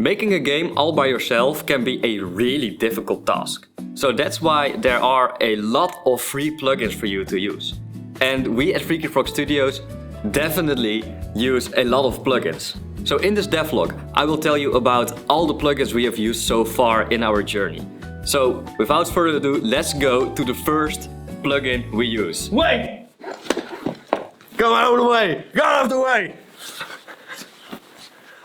Making a game all by yourself can be a really difficult task. So that's why there are a lot of free plugins for you to use. And we at Freaky Frog Studios definitely use a lot of plugins. So in this devlog, I will tell you about all the plugins we have used so far in our journey. So without further ado, let's go to the first plugin we use. Wait! Go out of the way! Go out of the way!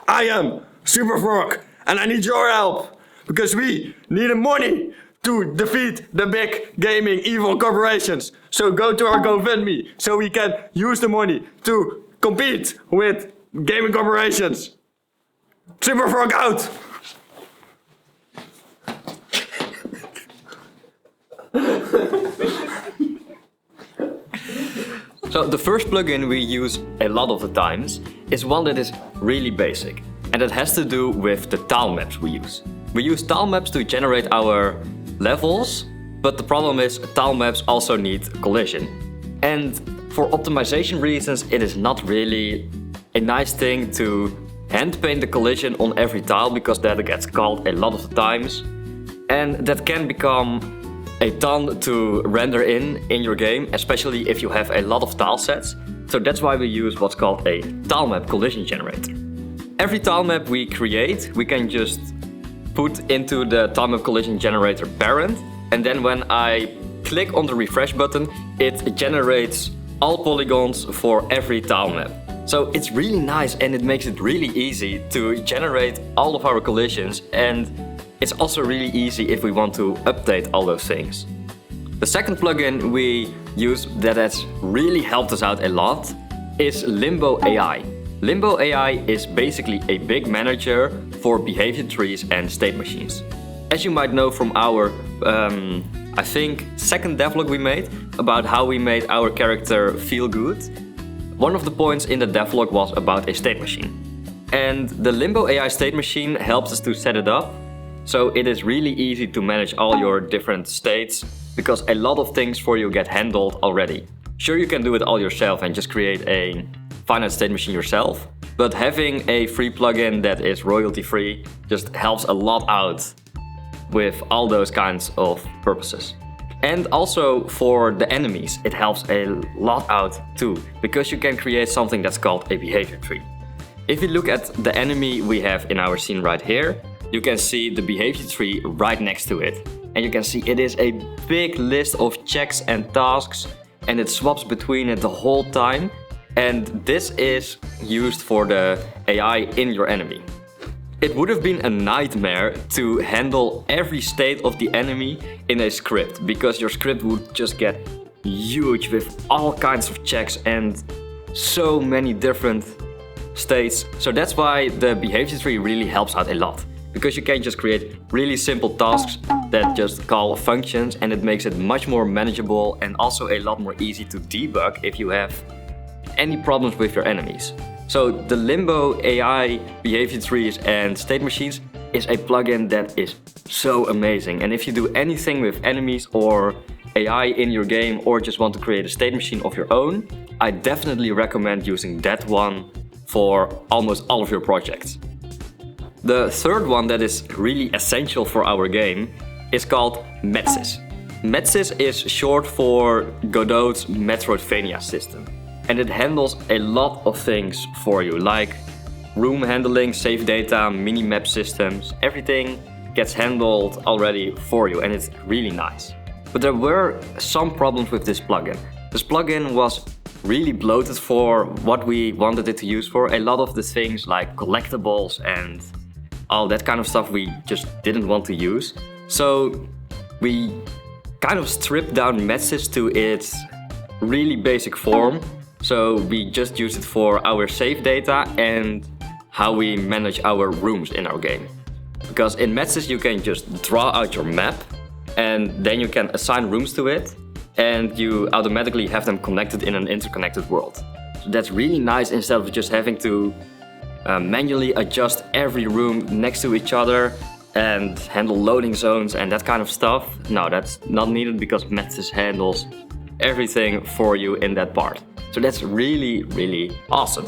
I am Super Frog and I need your help because we need money to defeat the big gaming evil corporations. So go to our GoFundMe so we can use the money to compete with gaming corporations. Super Frog out! So the first plugin we use a lot of the times is one that is really basic, and it has to do with the tile maps we use. We use tile maps to generate our levels, but the problem is tile maps also need collision. And for optimization reasons, it is not really a nice thing to hand paint the collision on every tile because that gets called a lot of the times, and that can become a ton to render in your game, especially if you have a lot of tile sets. So that's why we use what's called a tile map collision generator. Every tile map we create, we can just put into the tile map collision generator parent, and then when I click on the refresh button, it generates all polygons for every tile map. So it's really nice and it makes it really easy to generate all of our collisions, and it's also really easy if we want to update all those things. The second plugin we use that has really helped us out a lot is LimboAI. LimboAI is basically a big manager for behavior trees and state machines. As you might know from our, I think, second devlog we made about how we made our character feel good, one of the points in the devlog was about a state machine. And the LimboAI state machine helps us to set it up. So it is really easy to manage all your different states because a lot of things for you get handled already. Sure, you can do it all yourself and just create a finite state machine yourself, but having a free plugin that is royalty free just helps a lot out with all those kinds of purposes. And also for the enemies, it helps a lot out too, because you can create something that's called a behavior tree. If you look at the enemy we have in our scene right here, you can see the behavior tree right next to it. And you can see it is a big list of checks and tasks, and it swaps between it the whole time. And this is used for the AI in your enemy. It would have been a nightmare to handle every state of the enemy in a script, because your script would just get huge with all kinds of checks and so many different states. So that's why the behavior tree really helps out a lot, because you can just create really simple tasks that just call functions, and it makes it much more manageable and also a lot more easy to debug if you have any problems with your enemies. So the LimboAI behavior trees and state machines is a plugin that is so amazing. And if you do anything with enemies or AI in your game, or just want to create a state machine of your own, I definitely recommend using that one for almost all of your projects. The third one that is really essential for our game is called MetSys. MetSys is short for Godot's Metroidvania system. And it handles a lot of things for you, like room handling, save data, mini-map systems. Everything gets handled already for you, and it's really nice. But there were some problems with this plugin. This plugin was really bloated for what we wanted it to use for. A lot of the things like collectibles and all that kind of stuff we just didn't want to use. So we kind of stripped down MetSys to its really basic form. So we just use it for our save data and how we manage our rooms in our game. Because in MetSys you can just draw out your map, and then you can assign rooms to it, and you automatically have them connected in an interconnected world. So that's really nice, instead of just having to manually adjust every room next to each other and handle loading zones and that kind of stuff. No, that's not needed because MetSys handles everything for you in that part. So that's really, really awesome.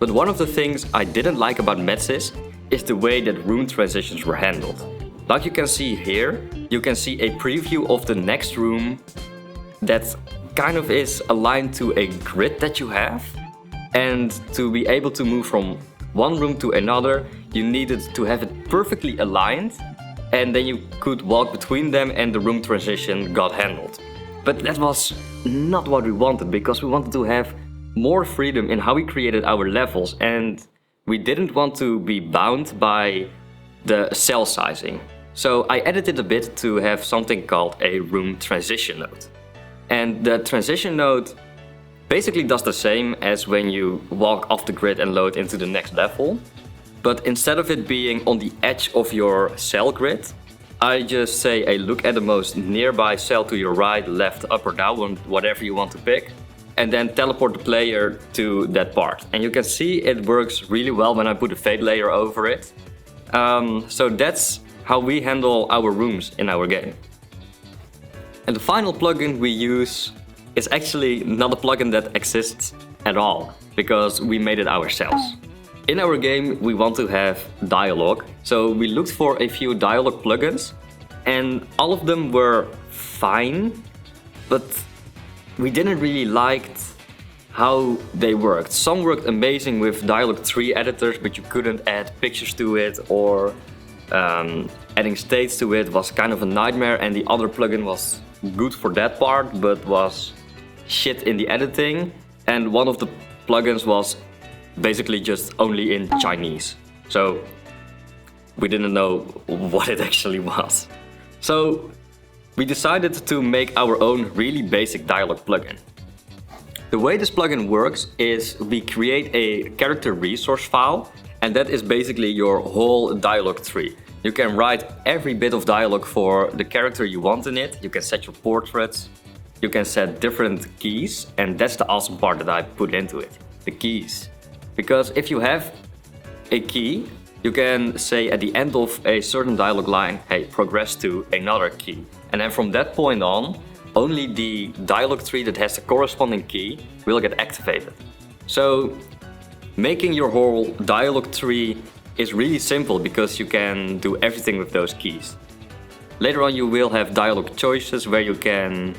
But one of the things I didn't like about MetSys is the way that room transitions were handled. Like you can see here, you can see a preview of the next room that kind of is aligned to a grid that you have. And to be able to move from one room to another, you needed to have it perfectly aligned, and then you could walk between them and the room transition got handled. But that was not what we wanted, because we wanted to have more freedom in how we created our levels, and we didn't want to be bound by the cell sizing. So I edited a bit to have something called a room transition node. And the transition node basically does the same as when you walk off the grid and load into the next level. But instead of it being on the edge of your cell grid, I just say a look at the most nearby cell to your right, left, up or down, whatever you want to pick, and then teleport the player to that part. And you can see it works really well when I put a fade layer over it. So that's how we handle our rooms in our game. And the final plugin we use is actually not a plugin that exists at all, because we made it ourselves. In our game, we want to have dialogue, so we looked for a few dialogue plugins, and all of them were fine, but we didn't really like how they worked. Some worked amazing with dialogue tree editors, but you couldn't add pictures to it, or adding states to it was kind of a nightmare, and the other plugin was good for that part, but was shit in the editing, and one of the plugins was basically just only in Chinese. So we didn't know what it actually was. So we decided to make our own really basic dialogue plugin. The way this plugin works is we create a character resource file, and that is basically your whole dialogue tree. You can write every bit of dialogue for the character you want in it. You can set your portraits. You can set different keys, and that's the awesome part that I put into it, the keys. Because if you have a key, you can say at the end of a certain dialogue line, hey, progress to another key. And then from that point on, only the dialogue tree that has the corresponding key will get activated. So making your whole dialogue tree is really simple because you can do everything with those keys. Later on you will have dialogue choices where you can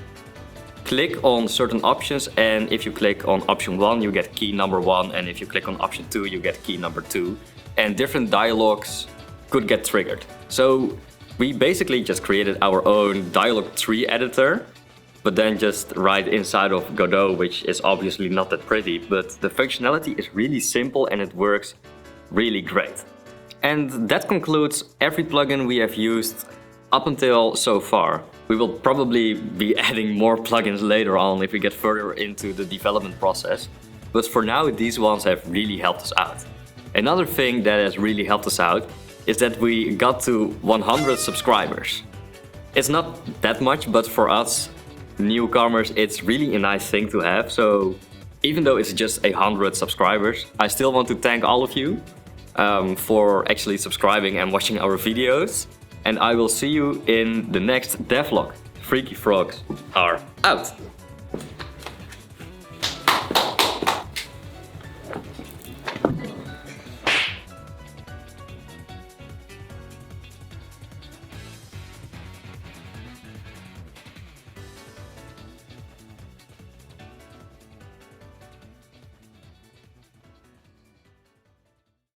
click on certain options, and if you click on option 1 you get key number 1, and if you click on option 2 you get key number 2, and different dialogues could get triggered. So we basically just created our own dialogue tree editor, but then just right inside of Godot, which is obviously not that pretty, but the functionality is really simple and it works really great. And that concludes every plugin we have used up until so far. We will probably be adding more plugins later on if we get further into the development process, but for now these ones have really helped us out. Another thing that has really helped us out is that we got to 100 subscribers. It's not that much, but for us newcomers it's really a nice thing to have. So even though it's just 100 subscribers, I still want to thank all of you for actually subscribing and watching our videos. And I will see you in the next devlog. Freaky Frogs are out!